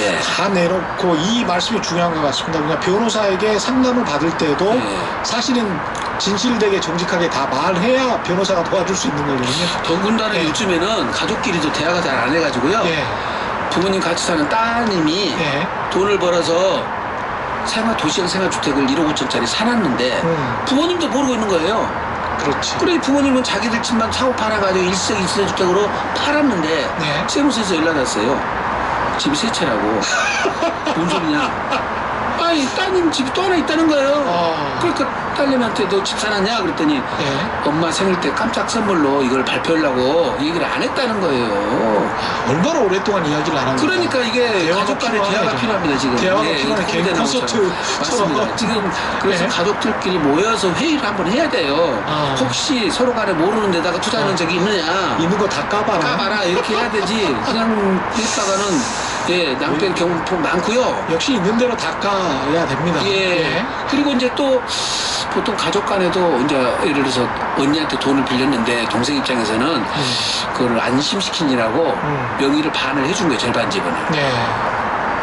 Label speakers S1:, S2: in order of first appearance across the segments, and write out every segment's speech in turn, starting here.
S1: 예.
S2: 다 내놓고 이 말씀이 중요한 것 같습니다. 그냥 변호사에게 상담을 받을 때도
S1: 예.
S2: 사실은 진실되게 정직하게 다 말해야 변호사가 도와줄 수 있는 거거든요.
S1: 더군다나
S2: 예.
S1: 요즘에는 가족끼리도 대화가 잘 안 해가지고요.
S2: 예.
S1: 부모님 같이 사는 따님이
S2: 예.
S1: 돈을 벌어서 도시형 생활주택을 1억 5천짜리 사놨는데 부모님도 모르고 있는 거예요.
S2: 그렇지.
S1: 그래 부모님은 자기들 집만 사고 팔아가지고 일세주택으로 팔았는데
S2: 네.
S1: 세무서에서 연락 왔어요. 집이 세 채라고. 뭔 소리냐. 아니 따님 집이 또 하나 있다는 거예요. 그러니까 딸님한테 너 집 사놨냐 그랬더니
S2: 예.
S1: 엄마 생일 때 깜짝 선물로 이걸 발표하려고 얘기를 안 했다는 거예요.
S2: 얼마나 오랫동안 이야기를 안 합니까?
S1: 그러니까 이게
S2: 대화가
S1: 가족 간의
S2: 필요하네,
S1: 대화가
S2: 좀.
S1: 필요합니다 지금.
S2: 대화가
S1: 예,
S2: 필요하네. 개인
S1: 콘서트.
S2: 콘서트처럼.
S1: 맞습니다. 지금 그래서
S2: 예.
S1: 가족들끼리 모여서 회의를 한번 해야 돼요. 혹시 서로 간에 모르는 데다가 투자하는 적이 있느냐.
S2: 있는 거 다 까봐라.
S1: 이렇게 해야 되지. 그냥 했다가는 예, 낭패 경우 많고요.
S2: 역시 있는 대로 다 까야 됩니다.
S1: 예. 그리고 이제 또 보통 가족 간에도 이제 예를 들어서 언니한테 돈을 빌렸는데 동생 입장에서는 그걸 안심시키느라고 명의를 반을 해준 거예요. 절반 지분을.
S2: 네.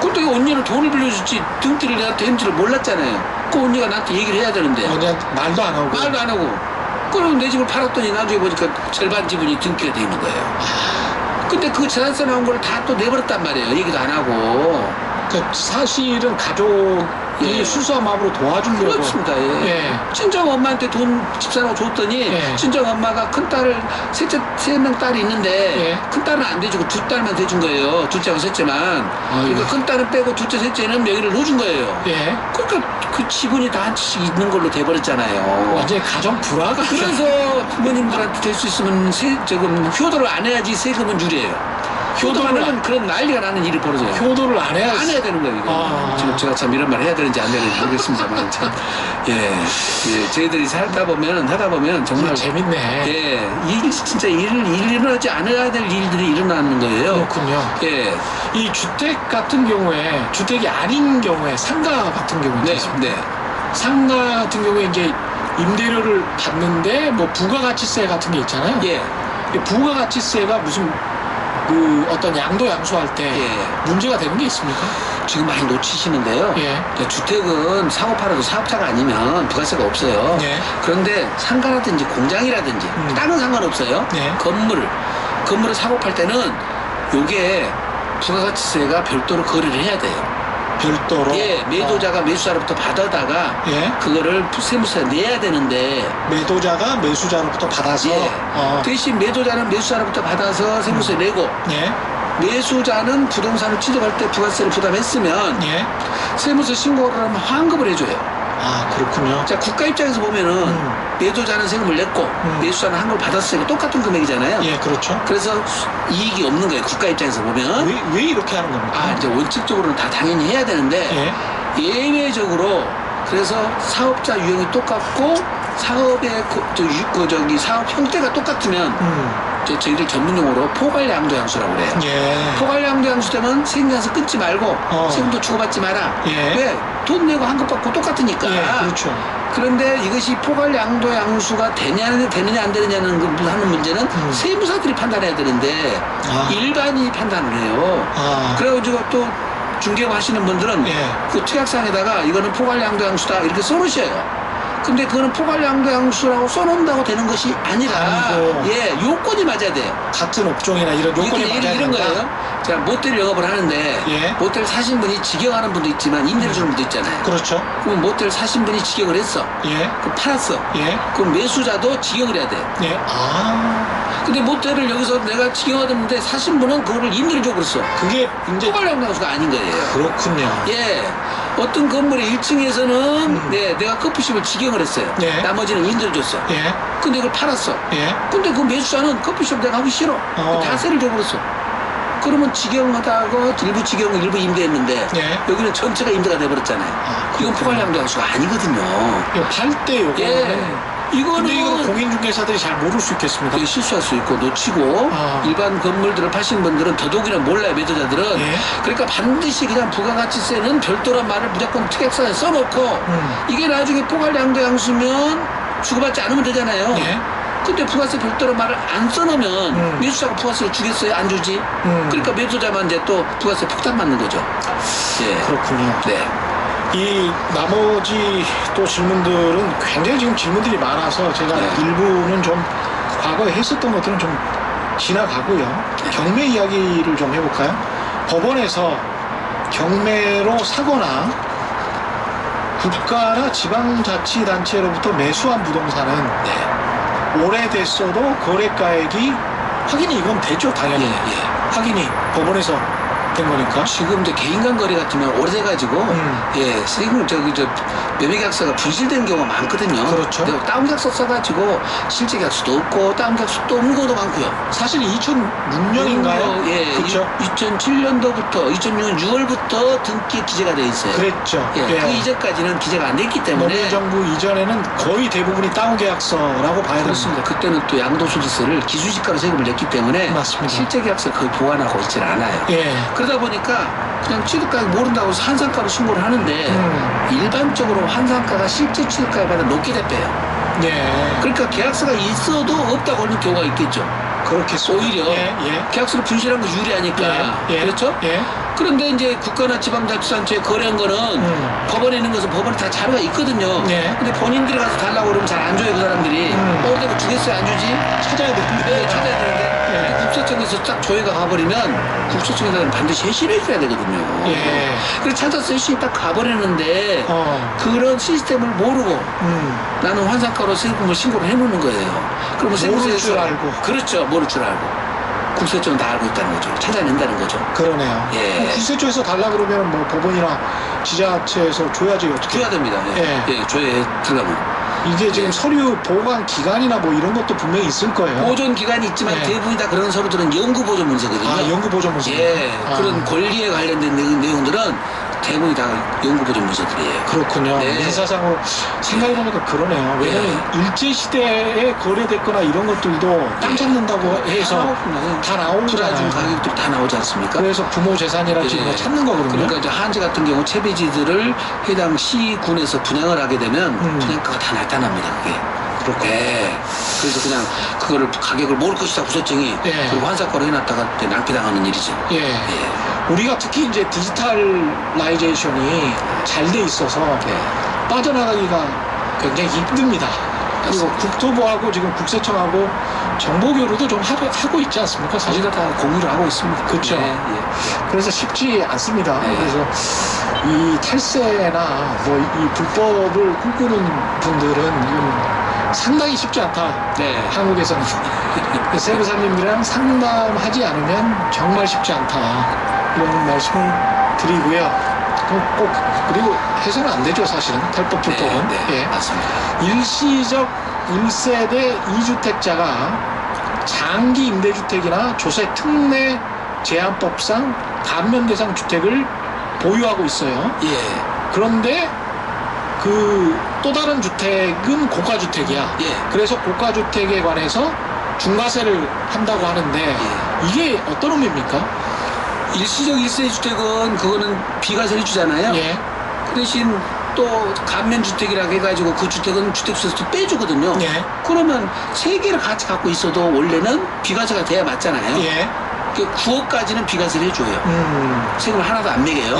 S1: 근데 언니는 돈을 빌려줬지 등띠를 내가 된지를 몰랐잖아요. 그 언니가 나한테 얘기를 해야 되는데
S2: 언니한테 말도 안 하고.
S1: 말도 안 하고 그럼 내 집을 팔았더니 나중에 보니까 절반 지분이 등기가 돼 있는 거예요. 근데 그 재산세 나온 걸 다 또 내버렸단 말이에요. 얘기도 안 하고.
S2: 그 사실은 가족이
S1: 예.
S2: 수수한 마음으로 도와주려고.
S1: 그렇습니다. 예.
S2: 예.
S1: 친정 엄마한테 돈 집사라고 줬더니
S2: 예.
S1: 친정 엄마가 큰 딸을 세 명 딸이 있는데
S2: 예.
S1: 큰 딸은 안 대주고 두 딸만 대준 거예요. 둘째하고 셋째만. 그러니까 큰 딸은 빼고 둘째 셋째는 명의를 넣어준 거예요.
S2: 예.
S1: 그러니까 그 지분이 다 한 채씩 있는 걸로 돼버렸잖아요.
S2: 완전히 가정 불화가.
S1: 그래서 부모님들한테 될 수 있으면 지금 효도를 안 해야지 세금은 유리해요. 효도를 안 하면 그런 난리가 나는 일이 벌어져요.
S2: 효도를 안 해야.
S1: 안 해야 되는 거예요, 이거. 지금 제가 참 이런 말 해야 되는지 안 되는지 모르겠습니다만, 참. 예. 저희들이 하다 보면 정말.
S2: 재밌네.
S1: 예. 진짜 일어나지 않아야 될 일들이 일어나는 거예요.
S2: 그렇군요.
S1: 예.
S2: 이 주택 같은 경우에, 주택이 아닌 경우에, 상가 같은 경우에.
S1: 네. 네.
S2: 상가 같은 경우에 이제 임대료를 받는데, 뭐 부가가치세 같은 게 있잖아요.
S1: 예.
S2: 이 부가가치세가 무슨 그 어떤 양도양수할 때
S1: 예.
S2: 문제가 되는 게 있습니까?
S1: 지금 많이 놓치시는데요.
S2: 예.
S1: 주택은 사고 팔아도 사업자가 아니면 부가세가 없어요.
S2: 예.
S1: 그런데 상가라든지 공장이라든지 땅은 상관없어요.
S2: 예.
S1: 건물을 사고 팔 때는 요게 부가가치세가 별도로 거래를 해야 돼요.
S2: 별도로.
S1: 예, 매도자가 매수자로부터 받아다가
S2: 예.
S1: 그거를 세무서에 내야 되는데
S2: 매도자가 매수자로부터 받아서.
S1: 예. 대신 매도자는 매수자로부터 받아서 세무서에 내고
S2: 예.
S1: 매수자는 부동산을 취득할 때 부가세를 부담했으면
S2: 예.
S1: 세무서 신고를 하면 환급을 해줘요.
S2: 아, 그렇군요.
S1: 자, 국가 입장에서 보면은 매도자는 세금을 냈고 매수자는 환급을 받았으니까 똑같은 금액이잖아요.
S2: 예, 그렇죠.
S1: 그래서 이익이 없는 거예요. 국가 입장에서 보면.
S2: 왜 이렇게 하는 겁니까?
S1: 이제 원칙적으로는 다 당연히 해야 되는데 예외적으로 그래서 사업자 유형이 똑같고 사업의 사업 형태가 똑같으면 저희들 전문용어로 포괄양도양수라고 그래요.
S2: 예.
S1: 포괄양도양수 되면 생겨서 끊지 말고 세금도 주고받지 마라.
S2: 예.
S1: 왜? 돈 내고 환급받고 똑같으니까.
S2: 예, 그렇죠.
S1: 그런데 이것이 포괄양도양수가 되느냐 안 되느냐는 하는 문제는 세무사들이 판단해야 되는데 일반인이 판단을 해요. 그래가지고 또 중개업 하시는 분들은 그 특약상에다가 이거는 포괄양도양수다 이렇게 써놓으셔요. 근데 그거는 포괄양도양수라고 써놓는다고 되는 것이 아니라 요건이 맞아야 돼요.
S2: 같은 업종이나 이런 요건이 맞아야
S1: 이런
S2: 된다.
S1: 거예요. 자, 모텔 영업을 하는데 모텔 사신 분이 직영하는 분도 있지만 임대를 주는 분도 있잖아요.
S2: 그렇죠.
S1: 그럼 모텔 사신 분이 직영을 했어. 그럼 팔았어. 그럼 매수자도 직영을 해야 돼요. 근데 모텔을 여기서 내가 직영하던데 사신 분은 그거를 임대를 줘 버렸어.
S2: 그게 이제
S1: 포괄양도양수가 아닌 거예요.
S2: 그렇군요.
S1: 어떤 건물의 1층에서는 내가 커피숍을 직영을 했어요. 나머지는 임대를 줬어. 근데 이걸 팔았어. 근데 그 매수자는 커피숍 내가 하기 싫어. 다세를 줘버렸어. 그러면 직영하다가 일부 직영, 일부 임대했는데 여기는 전체가 임대가 돼버렸잖아요. 이건 포괄양도양수가 아니거든요.
S2: 이거 팔 때 요거는
S1: 이거는
S2: 근데 이거 공인중개사들이 잘 모를 수 있겠습니다.
S1: 실수할 수 있고 놓치고 일반 건물들을 파시는 분들은 더더욱이나 몰라요. 매도자들은. 그러니까 반드시 그냥 부가가치세는 별도란 말을 무조건 특약서에 써놓고 이게 나중에 포괄양도양수면 주고받지 않으면 되잖아요. 근데 부가세 별도로 말을 안 써놓으면 매수자가 부가세를 주겠어요? 안 주지? 그러니까 매도자만 이제 또 부가세 폭탄 맞는 거죠. 예.
S2: 그렇군요.
S1: 네.
S2: 이 나머지 또 질문들은 굉장히 지금 질문들이 많아서 제가
S1: 네.
S2: 일부는 좀 과거에 했었던 것들은 좀 지나가고요. 경매 이야기를 좀 해볼까요? 법원에서 경매로 사거나 국가나 지방자치단체로부터 매수한 부동산은
S1: 네.
S2: 오래됐어도 거래가액이 확인이 이건 되죠, 당연히. 확인이 법원에서 된 거니까.
S1: 지금 이제 개인 간 거래 같으면 오래돼가지고 예 세금 저 매매 계약서가 분실된 경우가 많거든요.
S2: 그렇죠.
S1: 다운 계약서 써가지고 실제 계약서도 없고 다운 계약서도 없는 것도 많고요.
S2: 사실 2006년인가요?
S1: 예,
S2: 그렇죠.
S1: 2007년도부터 2006년 6월부터 등기에 기재가 돼 있어요.
S2: 그랬죠.
S1: 예, 그 이전까지는 기재가 안 됐기 때문에
S2: 노무현 정부 이전에는 거의 대부분이 다운 계약서라고 봐야
S1: 그렇습니다. 그때는 또 양도소득세를 기술지가로 세금을 냈기 때문에
S2: 맞습니다.
S1: 실제 계약서를 거의 보관하고 있질 않아요.
S2: 예.
S1: 그러다 보니까 그냥 취득가액 모른다고 해서 환산가로 신고를 하는데 일반적으로 환산가가 실제 취득가액보다 높게 대빼요.
S2: 예.
S1: 그러니까 계약서가 있어도 없다고 하는 경우가 있겠죠.
S2: 그렇겠죠.
S1: 오히려
S2: 예.
S1: 계약서를 분실한 거 유리하니까 그렇죠?
S2: 예.
S1: 그런데 이제 국가나 지방자치단체에 거래한 거는 법원에 있는 것은 법원에 다 자료가 있거든요.
S2: 네.
S1: 근데 본인들이 가서 달라고 그러면 잘 안 줘요, 그 사람들이. 내가 주겠어요, 안 주지?
S2: 찾아야 되는데.
S1: 네, 찾아야 되는데. 근데 국세청에서 딱 조회가 가버리면 국세청에서는 반드시 회신을 해줘야 되거든요.
S2: 예.
S1: 그래서 찾아서 회신이 딱 가버리는데 그런 시스템을 모르고 나는 환산가로 세금을 신고를 해놓는 거예요. 그러면
S2: 모를 줄 알고.
S1: 그렇죠, 모를 줄 알고. 국세청은 다 알고 있다는 거죠. 찾아낸다는 거죠.
S2: 그러네요.
S1: 예.
S2: 국세청에서 달라 그러면 뭐 법원이나 지자체에서 줘야지 어떻게.
S1: 줘야 됩니다. 예, 줘야 들어가면.
S2: 이게 지금 서류 보관 기간이나 뭐 이런 것도 분명히 있을 거예요.
S1: 보존 기간이 있지만 대부분이 다 그런 서류들은 연구 보존 문서거든요.
S2: 연구 보존 문서.
S1: 그런 권리에 관련된 내용들은 대부분이 다 연구 보존 문서들이에요.
S2: 그렇군요.
S1: 네.
S2: 인사상으로 생각해보니까 그러네요. 왜냐면 일제시대에 거래됐거나 이런 것들도 땅 찾는다고 해서 다 나오잖아요.
S1: 준 가격들이 다 나오지 않습니까?
S2: 그래서 부모 재산이라든지 뭐 찾는 거거든요.
S1: 그러니까 이제 한지 같은 경우 채비지들을 해당 시군에서 분양을 하게 되면 분양가가 다 나타납니다. 그게.
S2: 그렇군요.
S1: 그래서 그냥 그거를 가격을 모를 것이다 구세청이 그리고 환산가로 해놨다가 낭비당하는 일이죠.
S2: 우리가 특히 이제 디지털라이제이션이 잘 돼 있어서 빠져나가기가 굉장히 힘듭니다. 그리고 국토부하고 지금 국세청하고 정보교류도 좀 하고 있지 않습니까?
S1: 사실 다 공유를 하고 있습니다.
S2: 그렇죠. 그래서 쉽지 않습니다. 그래서 이 탈세나 뭐 이 불법을 꿈꾸는 분들은 상당히 쉽지 않다. 한국에서는 세무사님들이랑 상담하지 않으면 정말 쉽지 않다. 이런 말씀을 드리고요. 꼭 그리고 해서는 안 되죠, 사실은. 탈법 불법은.
S1: 맞습니다.
S2: 일시적 1세대 2주택자가 장기 임대주택이나 조세 특례 제한법상 감면 대상 주택을 보유하고 있어요. 그런데 그 또 다른 주택은 고가주택이야. 그래서 고가주택에 관해서 중과세를 한다고 하는데 이게 어떤 의미입니까?
S1: 일시적 1세 주택은 그거는 비과세를 주잖아요. 그 대신 또 감면주택이라고 해가지고 그 주택은 주택수에서 빼주거든요. 그러면 세 개를 같이 갖고 있어도 원래는 비과세가 돼야 맞잖아요. 9억까지는 비과세를 해줘요. 세금을 하나도 안 매겨요.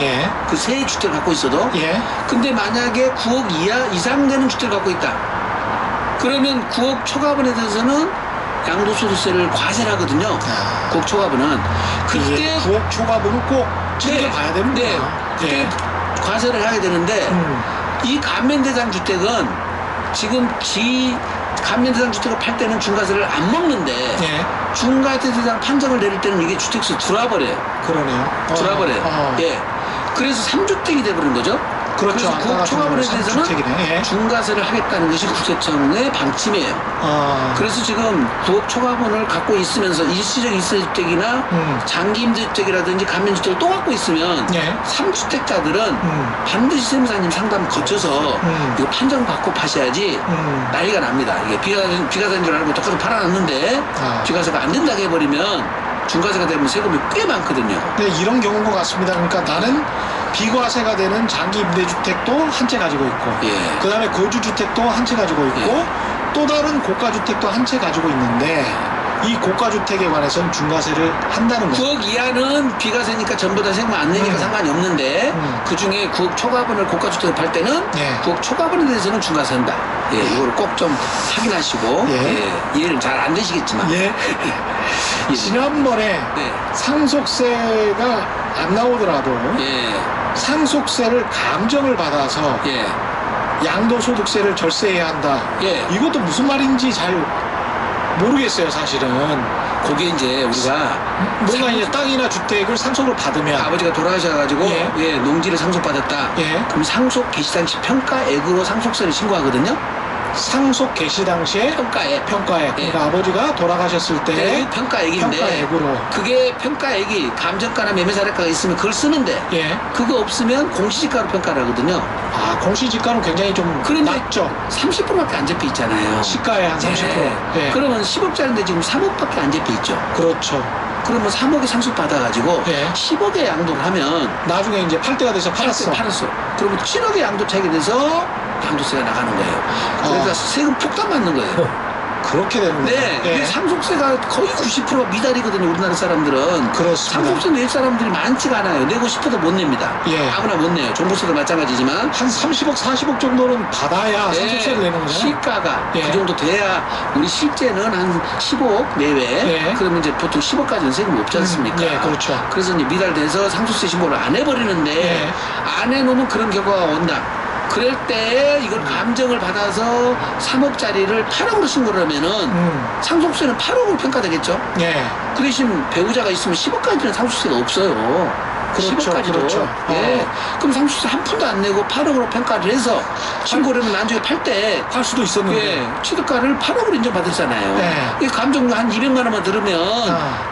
S1: 그 세 주택을 갖고 있어도. 근데 만약에 9억 이상 되는 주택을 갖고 있다. 그러면 9억 초과분에 대해서는 양도소득세를 과세를 하거든요. 9억 초과분은. 그때
S2: 9억 초과분은 꼭 챙겨봐야 됩니다.
S1: 그때 과세를 하게 되는데 이 감면대상 주택은 지금 감면대상 주택을 팔 때는 중과세를 안 먹는데 중과세대상 판정을 내릴 때는 이게 주택수 들어와버려요.
S2: 그러네요.
S1: 들어와버려요. 그래서 3주택이 돼버린 거죠.
S2: 그렇죠.
S1: 그래서 9억 초과분에 대해서는 중과세를 하겠다는 것이 국세청의 방침이에요. 그래서 지금 9억 초과분을 갖고 있으면서 일시적 1세주택이나 장기 임대주택이라든지 감면주택을 또 갖고 있으면 3주택자들은 반드시 세무사님 상담 거쳐서 이거 판정받고 파셔야지 난리가 납니다. 이게 비과세인 줄 알고 똑같이 팔아놨는데 비과세가 안 된다고 해버리면 중과세가 되면 세금이 꽤 많거든요.
S2: 네, 이런 경우인 것 같습니다. 그러니까 나는 비과세가 되는 장기 임대주택도 한 채 가지고 있고 그 다음에 거주주택도 한 채 가지고 있고 또 다른 고가주택도 한 채 가지고 있는데 이 고가주택에 관해서는 중과세를 한다는 거죠.
S1: 9억 이하는 비과세니까 전부 다 세금 안 내니까 상관이 없는데 그 중에 9억 초과분을 고가주택을 팔 때는 9억 초과분에 대해서는 중과세 한다. 예, 이걸 꼭 좀 확인하시고 이해는 잘 안 되시겠지만
S2: 지난번에 상속세가 안 나오더라도 상속세를 감정을 받아서 양도소득세를 절세해야 한다. 이것도 무슨 말인지 잘 모르겠어요, 사실은.
S1: 거기에 이제 우리가
S2: 뭔가 이제 땅이나 주택을 상속을 받으면
S1: 아버지가 돌아가셔가지고 농지를 상속받았다. 그럼 상속 개시 당시 평가액으로 상속세를 신고하거든요.
S2: 상속 개시 당시에 평가액. 그러니까 아버지가 돌아가셨을 때
S1: 평가액인데
S2: 평가액으로.
S1: 그게 평가액이 감정가나 매매사례가가 있으면 그걸 쓰는데 그거 없으면 공시지가로 평가를 하거든요.
S2: 아, 공시지가는 굉장히 좀 낮죠.
S1: 30%밖에 안 잡혀 있잖아요.
S2: 시가의 한 30%.
S1: 그러면 10억짜리인데 지금 3억밖에 안 잡혀 있죠.
S2: 그렇죠.
S1: 그러면 3억에 상속 받아가지고 10억에 양도를 하면
S2: 나중에 이제 팔 때가 돼서 팔았어.
S1: 그러면 7억의 양도 차익에 대해서 양도세가 나가는 거예요. 그러니까 세금 폭탄 맞는 거예요.
S2: 그렇게 되는 거예요.
S1: 이게 상속세가 거의 90%가 미달이거든요. 우리나라 사람들은.
S2: 그렇습니다.
S1: 상속세 낼 사람들이 많지가 않아요. 내고 싶어도 못 냅니다. 아무나 못 내요. 종부세도 마찬가지지만
S2: 한 30억, 40억 정도는 받아야 상속세를 내는 거예요.
S1: 시가가 그 정도 돼야 우리 실제는 한 15억 내외. 그러면 이제 보통 10억까지는 세금이 없지 않습니까?
S2: 그렇죠.
S1: 그래서 이제 미달돼서 상속세 신고를 안 해버리는데 안 해놓으면 그런 결과가 온다. 그럴 때 이걸 감정을 받아서 3억짜리를 8억으로 신고를 하면은 상속세는 8억으로 평가되겠죠? 그 대신 배우자가 있으면 10억까지는 상속세가 없어요.
S2: 그렇죠,
S1: 10억까지도.
S2: 그렇죠.
S1: 그럼 상속세 한 푼도 안 내고 8억으로 평가를 해서 신고를 하면 나중에 팔 때
S2: 할 수도 있었는데
S1: 취득가를 8억으로 인정받았잖아요. 이 감정료 한 200만 원만 들으면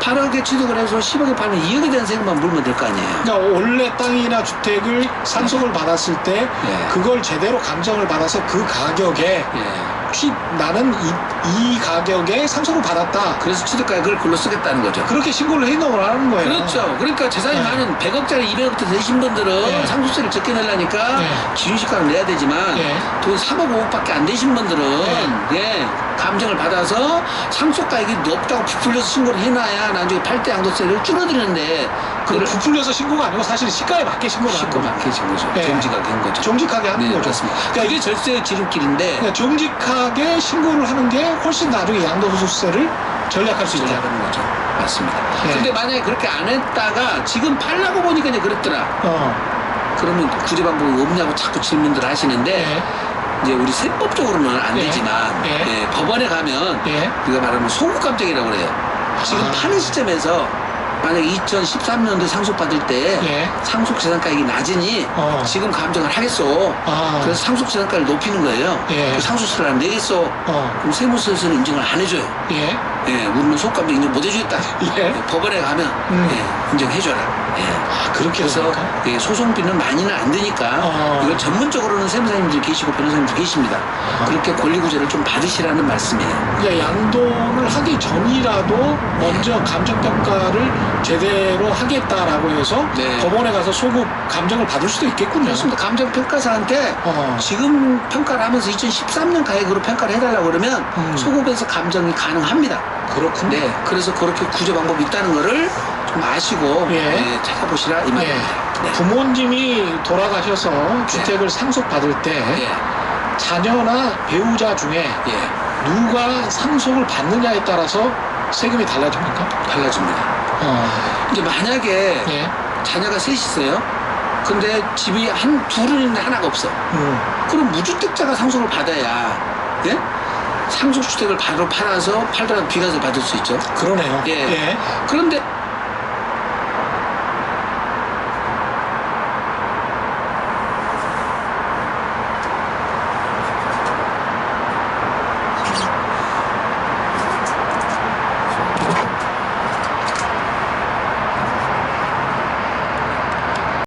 S1: 8억에 취득을 해서 10억에 팔면 2억에 대한 세금만 물면 될 거 아니에요.
S2: 그러니까 원래 땅이나 주택을 상속을 받았을 때 그걸 제대로 감정을 받아서 그 가격에 나는 이 가격에 상속을 받았다.
S1: 그래서 취득가액을 글로 쓰겠다는 거죠.
S2: 그렇게 신고를 해놓으라는 거예요.
S1: 그렇죠. 그러니까 재산이 많은 100억짜리 200억짜리 되신 분들은 상속세를 적게 내려니까 기준시가를 내야 되지만 돈 3억 5억밖에 안 되신 분들은 감정을 받아서 상속가액이 높다고 부풀려서 신고를 해놔야 나중에 팔 때 양도세를 줄어드리는데
S2: 그걸 부풀려서 신고가 아니고 사실 시가에 맞게 신고를 하는 거죠.
S1: 맞게 신 거죠. 정직하게 한 거죠.
S2: 정직하게 하는 거죠.
S1: 그렇습니다. 그러니까 이게 절세의 지름길인데
S2: 그러니까 정직하게 신고를 하는 게 훨씬 나중에 양도소득세를 전략할 수 있다.
S1: 전략하는 거죠. 맞습니다. 근데 만약에 그렇게 안 했다가 지금 팔라고 보니까 이제 그랬더라. 그러면 구제 방법이 없냐고 자꾸 질문들 하시는데 이제 우리 세법적으로는 안 되지만 법원에 가면 우리가 말하면 소급감정이라고 그래요. 지금 파는 시점에서 만약에 2013년도에 상속받을 때 상속재산가액이 낮으니 지금 감정을 하겠소. 그래서 상속재산가를 높이는 거예요. 그 상속세를 안 내겠소. 그럼 세무서에서는 인정을 안 해줘요. 우리는 소급감정 인정 못 해주겠다. 법원에 가면 인정해줘라.
S2: 그렇게
S1: 그래서 소송비는 많이는 안 드니까 이걸 전문적으로는 세무사님들 계시고 변호사님들 계십니다. 그렇게 권리구제를 좀 받으시라는 말씀이에요.
S2: 그러니까 양도를 하기 전이라도 먼저 감정평가를 제대로 하겠다라고 해서 법원에 가서 소급 감정을 받을 수도 있겠군요.
S1: 그렇습니다. 감정평가사한테 지금 평가를 하면서 2013년 가액으로 평가를 해달라고 그러면 소급에서 감정이 가능합니다.
S2: 그렇군요.
S1: 그래서 그렇게 구제 방법이 있다는 거를 좀 아시고 찾아보시라 이 말입니다.
S2: 부모님이 돌아가셔서 주택을 상속받을 때 자녀나 배우자 중에 누가 상속을 받느냐에 따라서 세금이 달라집니까?
S1: 달라집니다. 이제 만약에 자녀가 셋이 있어요. 근데 집이 둘은 있는데 하나가 없어. 그럼 무주택자가 상속을 받아야 상속주택을 바로 팔아서 팔더라도 비과세 받을 수 있죠.
S2: 그러네요.
S1: 그런데